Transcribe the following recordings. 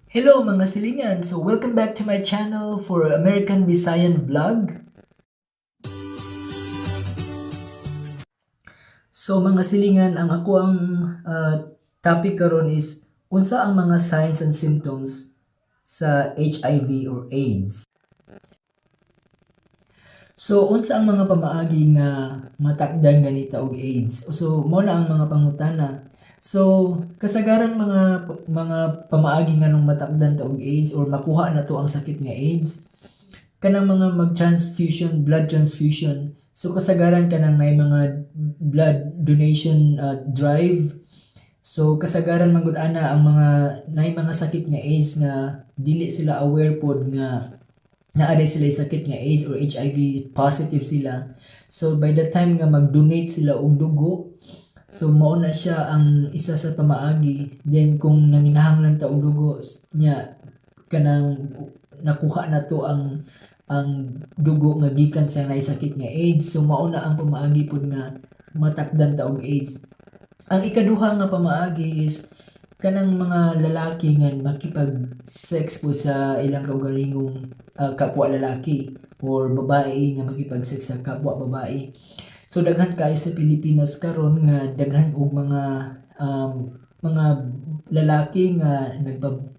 Hello mga silingan! So welcome back to my channel for American Visayan Vlog. So mga silingan, ang ako ang topic karon is unsa ang mga signs and symptoms sa HIV or AIDS. So unsa ang mga pamaagi nga matakdan ganita og AIDS? So mo na ang mga pangutana. So kasagaran mga pamaagi nga nung matakdan ta og AIDS or makuha na to ang sakit nga AIDS, kanang mga mag-transfusion, blood transfusion. So kasagaran kanang may mga blood donation drive. So kasagaran man gud ana ang mga sakit nga AIDS nga dili sila aware pod nga naaday sila sakit nga AIDS or HIV positive sila. So by the time nga mag-donate sila og dugo, so mao na siya ang isa sa pamaagi. Then kung nanginahanglan ta og dugo nya kanang nakuha na to ang dugo nga gikan sa naisakit nga AIDS, so mao na ang pamaagi pod nga matakdan ta og AIDS. Ang ikaduha nga pamaagi is kanang mga lalaki nga makipag-sex po sa ilang kaugalingong kapwa lalaki or babae nga makipag-sex sa kapwa babae. So daghan kayo sa Pilipinas karon nga daghan og mga lalaki nga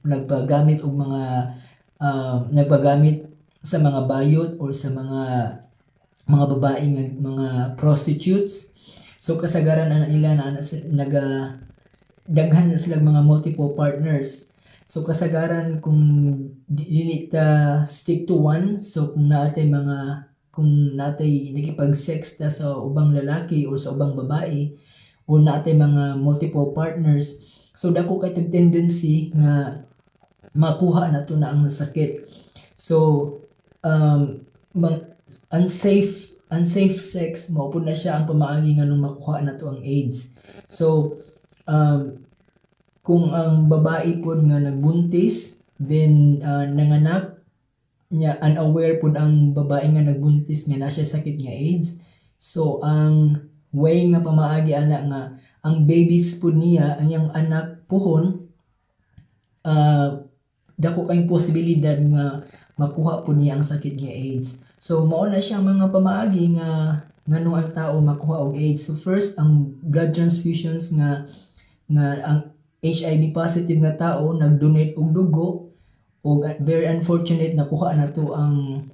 nagpagamit og nagpagamit sa mga bayot or sa mga babae nga mga prostitutes. So kasagaran ana nila na daghan na sila mga multiple partners. So kasagaran kung dili ta stick to one, so kung natay nakipag-sex ta sa ubang lalaki or sa ubang babae or natay mga multiple partners, so dako kay tendency nga makuha na to na ang sakit. So unsafe sex mao pud na siya ang pamaagi nga nung makuha na to ang AIDS. So kung ang babae pod nga nagbuntis, then nanganak nya unaware pod ang babae nga nagbuntis nga na siya sakit nga AIDS. So ang way nga pamaagi ana nga ang babies pod niya, ang iyang anak puhon, dako kay posibilidad nga makuha po niya ang sakit nga AIDS. So mao na siyang mga pamaagi nga nganong ang tao makuha og AIDS. So first ang blood transfusions nga ang HIV positive nga tao nag-donate og dugo, o very unfortunate nakuha na to ang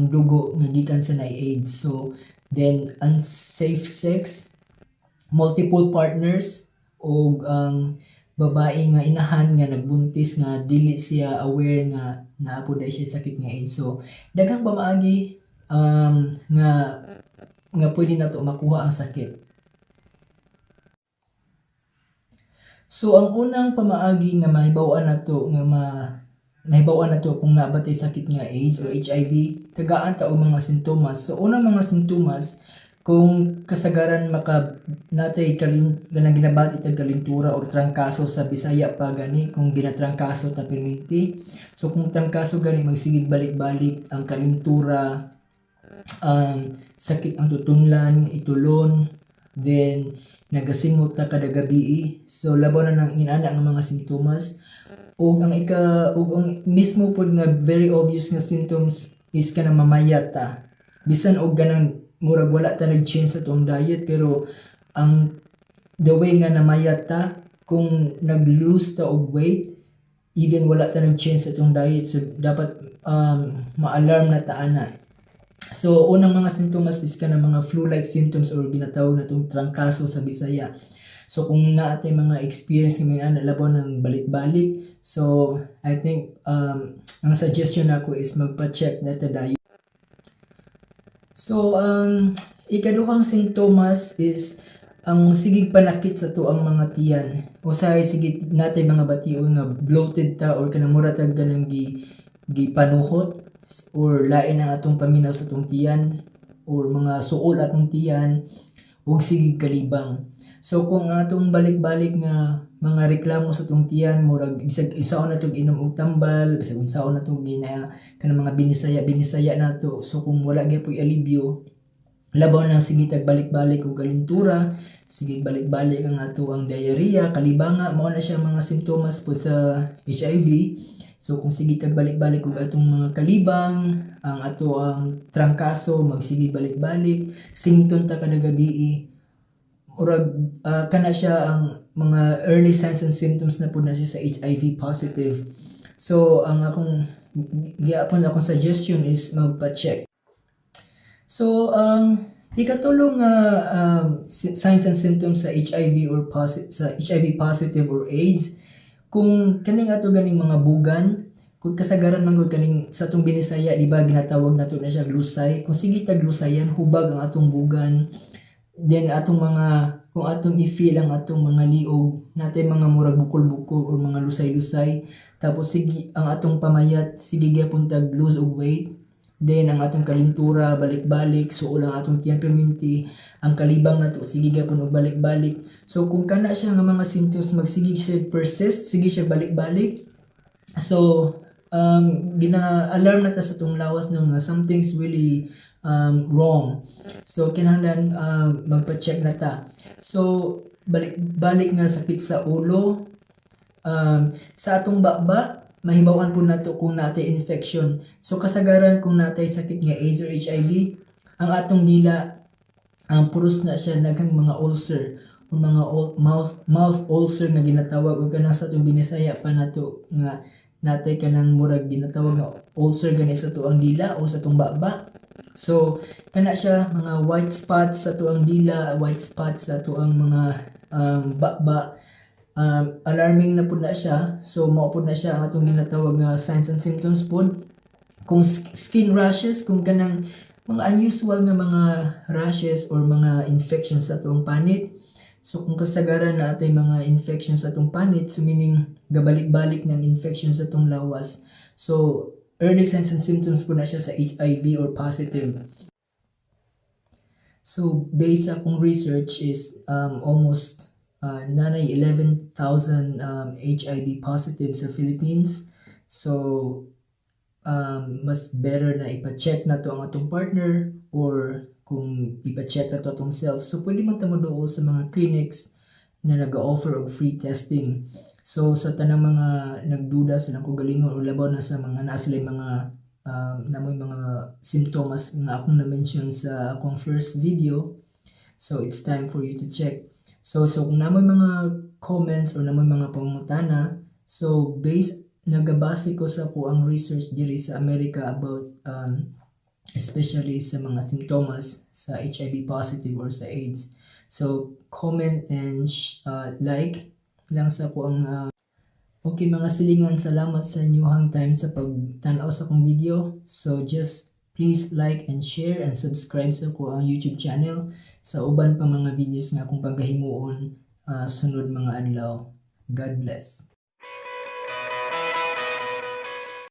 dugo nga gikan sa AIDS. So then unsafe sex, multiple partners, og ang babae nga inahan nga nagbuntis nga dili siya aware nga naapod siya sakit nga AIDS. So daghang pamaagi nga pwede na to makuha ang sakit. So ang unang pamaagi nga mahibaw-an nato kung nabatay sakit nga AIDS or HIV, tagaan ta og mga sintomas. So unang mga sintomas, kung kasagaran natay ganang ginabati tag kalintura or trangkaso sa Bisaya pa gani, kung ginatrangkaso ta perminti. So kung trangkaso gani magsigid balik-balik ang kalintura, sakit ang tutunlan, itulon, then nagasingot ta kada gabi. So labaw na nang inana nga mga sintomas. Ug ang mismo pod nga very obvious nga symptoms is kanang mamayat ta. Bisan og ganang murag wala ta nag-change sa tong diet, pero ang the way nga namayat ta, kung nag-lose ta og weight, even wala ta nag-change sa tong diet, so dapat ma-alarm na ta ana. So unang mga sintomas is kanang mga flu-like symptoms or ginatawag na itong trangkaso sa Bisaya. So kung naatay mga experience kami na labaw ng balik-balik, so I think ang suggestion nako is magpa-check na ta dayon. So ikaduhang sintomas is ang sigig panakit sa tuang mga tiyan. Usahay sigig natay mga batiyo nga bloated ta or kanang mura tag ganang gipanuhot or lain ang atong paminaw sa atong tiyan or mga suol atong tiyan ug sigig kalibang. So kung atong balik-balik nga mga reklamo sa atong tiyan, murag bisag isaon natong inom og tambal, bisag unsaon natong kanang mga binisaya nato, so kung wala gyud alibyo, labaw na sige tagbalik-balik og kalintura, sige balik-balik ang ato ang diarrhea, kalibanga, mao na siya mga simptomas po sa HIV. So kung sige tagbalik-balik og atong mga kalibang, ang ato ang trangkaso magsige balik-balik, sington ta kada gabi, urag kana siya ang mga early signs and symptoms na po na siya sa HIV positive. So ang akong akong suggestion is magpa-check. So ikatulong signs and symptoms sa HIV or sa HIV positive or AIDS, kung kaning ato ganing mga bugan, kung kasagaran man gud kaning sa atong Binisaya, di ba ginatawag nato na siya lusay, kung sige tag lusayan hubag ang atong bugan, then atong mga kung atong i-feel ang atong mga liog natay mga murag bukol-bukol or mga lusay-lusay, tapos sige ang atong pamayat sige gyapon tag lose og weight, then ang atong kalintura balik-balik, so ang atong temperament, ang kalibang nato sige gyapon og balik-balik. So kung kana siya nga mga symptoms magsige siya persist, sige siya balik-balik, so gina-alarm na ta sa itong lawas nung something's really wrong. So kinahanglan magpa-check na ta. So balik nga sakit sa ulo, sa atong baba mahibawan po nato kung natay infection. So kasagaran kung natay sakit nga AIDS or HIV, ang atong dila puros na siya naghang mga ulcer o mga mouth ulcer nga ginatawag, o kanang sa atong Binisaya pa nato nga natay kanang murag ginatawag nga ulcer gani sa tuang dila o sa tuang baba. So kana siya mga white spots sa tuang dila, white spots sa tuang mga baba, alarming na po na siya. So mao po na siya ang atong ginatawag nga signs and symptoms po. Kung skin rashes, kung kanang mga unusual nga mga rashes or mga infections sa tuang panit, so kung kasagaran na atay mga infections sa atong panit, so meaning gabalik-balik ng infection sa atong lawas, so early signs and symptoms po na siya sa HIV or positive. So based sa akong research is almost nanay 11,000 HIV positive sa Philippines. So mas better na ipa-check na to ang atong partner, or kung ipa-check na to atong self, so pwede man tamo doon sa mga clinics na nag-offer og free testing. So sa tanang mga nagduda sa kagalingon o labaw na sa mga naa sila mga namoy mga simptomas nga akong na-mention sa akong first video, so it's time for you to check. So kung namoy mga comments or namoy mga pangutana, so based nagabase ko sa ko ang research diri sa America about especially sa mga simptomas sa HIV positive or sa AIDS. So comment and like lang sa ko ang okay mga silingan, salamat sa inyong time sa pagtanaw sa akong video. So just please like and share and subscribe sa ko ang YouTube channel sa uban pa mga videos nga akong paghimuon sunod mga adlaw. God bless.